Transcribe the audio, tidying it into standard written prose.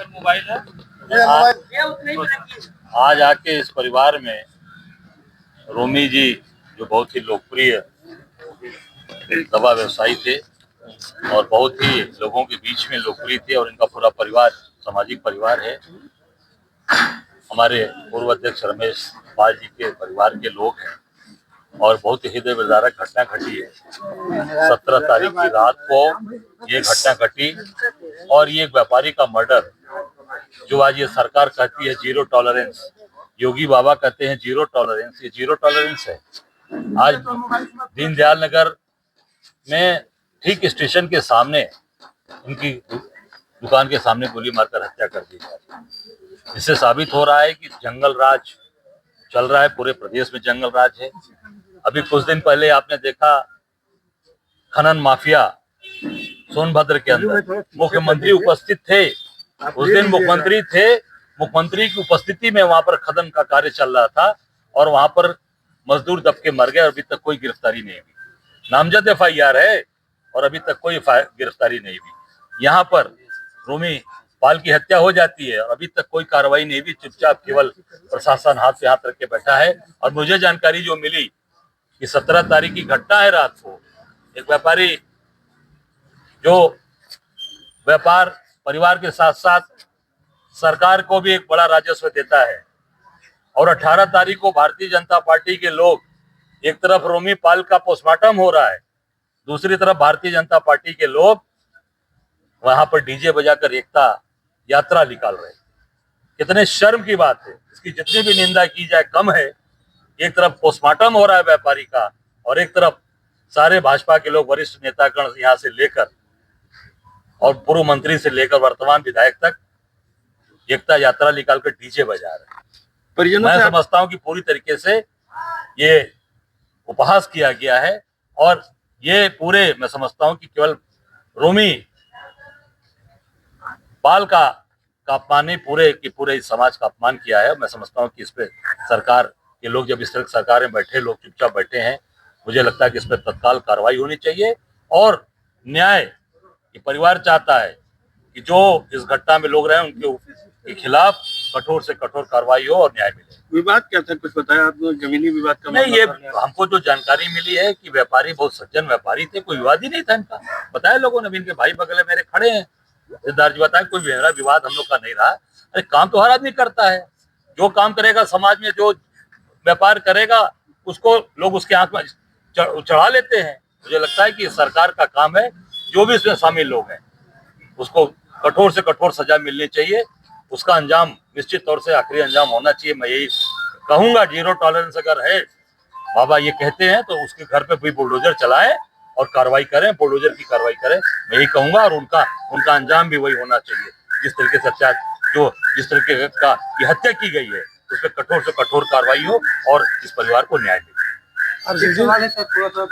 Mobile है। आज आके इस परिवार में रोमी जी जो बहुत ही लोकप्रिय दवा व्यवसायी थे और बहुत ही लोगों के बीच में लोकप्रिय थे और इनका पूरा परिवार सामाजिक परिवार है। हमारे पूर्व अध्यक्ष रमेश पाल जी के परिवार के लोग हैं और बहुत ही हृदय विदारक घटना घटी है। 17 तारीख की रात को ये घटना घटी और ये एक व्यापारी का मर्डर, जो आज ये सरकार कहती है जीरो टॉलरेंस, योगी बाबा कहते हैं जीरो टॉलरेंस, ये जीरो टॉलरेंस है। आज दीनदयाल नगर में ठीक स्टेशन के सामने उनकी दुकान के सामने गोली मारकर हत्या कर दी जाए। इससे साबित हो रहा है कि जंगल राज चल रहा है, पूरे प्रदेश में जंगल राज है। अभी कुछ दिन पहले आपने देखा खनन माफिया सोनभद्र के अंदर मुख्यमंत्री उपस्थित थे, उस दिन मुख्यमंत्री थे, मुख्यमंत्री की उपस्थिति में वहां पर खनन का कार्य चल रहा था और वहां पर मजदूर दब के मर गए और अभी तक कोई गिरफ्तारी नहीं हुई। नामजद FIR है और अभी तक कोई गिरफ्तारी नहीं हुई। यहाँ पर रोमी पाल की हत्या हो जाती है और अभी तक कोई कार्रवाई नहीं हुई, चुपचाप केवल प्रशासन हाथ पे हाथ रख के बैठा है। और मुझे जानकारी जो मिली कि 17 तारीख की घटना है, रात को एक व्यापारी जो व्यापार परिवार के साथ साथ सरकार को भी एक बड़ा राजस्व देता है और 18 तारीख को भारतीय जनता पार्टी के लोग, एक तरफ रोमी पाल का पोस्टमार्टम हो रहा है, दूसरी तरफ भारतीय जनता पार्टी के लोग वहां पर डीजे बजाकर एकता यात्रा निकाल रहे हैं। कितने शर्म की बात है, इसकी जितनी भी निंदा की जाए कम है। एक तरफ पोस्टमार्टम हो रहा है व्यापारी का और एक तरफ सारे भाजपा के लोग, वरिष्ठ नेतागण यहाँ से लेकर और पूर्व मंत्री से लेकर वर्तमान विधायक तक एकता यात्रा निकालकर डीजे बजा रहे हैं। मैं समझता हूं कि पूरी तरीके से ये उपहास किया गया है और ये पूरे, मैं समझता हूं कि केवल रोमी पाल का अपमान नहीं, पूरे इस समाज का अपमान किया है। मैं समझता हूं कि इस पे सरकार के लोग, जब इस तरह सरकार में बैठे लोग चुपचाप बैठे हैं, मुझे लगता है कि इस पर तत्काल कार्रवाई होनी चाहिए और न्याय ये परिवार चाहता है कि जो इस घटना में लोग रहे उनके खिलाफ कठोर से कठोर कार्रवाई हो और न्याय मिले। विवाद क्या था, कुछ बताया आपने? जमीनी विवाद का? नहीं, ये हमको जो जानकारी मिली है कि व्यापारी बहुत सज्जन व्यापारी थे, कोई विवाद ही नहीं था इनका। बताया लोगों ने, इनके भाई बगल में मेरे खड़े हैं, सिद्धार्थ जी बताया कोई मेरा विवाद हम लोग का नहीं रहा। अरे काम तो हर आदमी करता है, जो काम करेगा समाज में, जो व्यापार करेगा उसको लोग उसके आंख में चढ़ा लेते हैं। मुझे लगता है कि सरकार का काम है, जो भी इसमें शामिल लोग हैं उसको कठोर से कठोर सजा मिलनी चाहिए, उसका अंजाम निश्चित तौर से आखिरी अंजाम होना चाहिए। मैं यही कहूंगा, जीरो टॉलरेंस अगर है, बाबा ये कहते हैं, तो उसके घर पे भी बुलडोजर चलाएं और कार्रवाई करें, बुलडोजर की कार्रवाई करें, मैं यही कहूंगा। और उनका अंजाम भी वही होना चाहिए, जिस तरीके से जिस तरीके का ये हत्या की गई है उस पर कठोर से कठोर कार्रवाई हो और इस परिवार को न्याय मिले। अब सवाल है सर, थोड़ा सा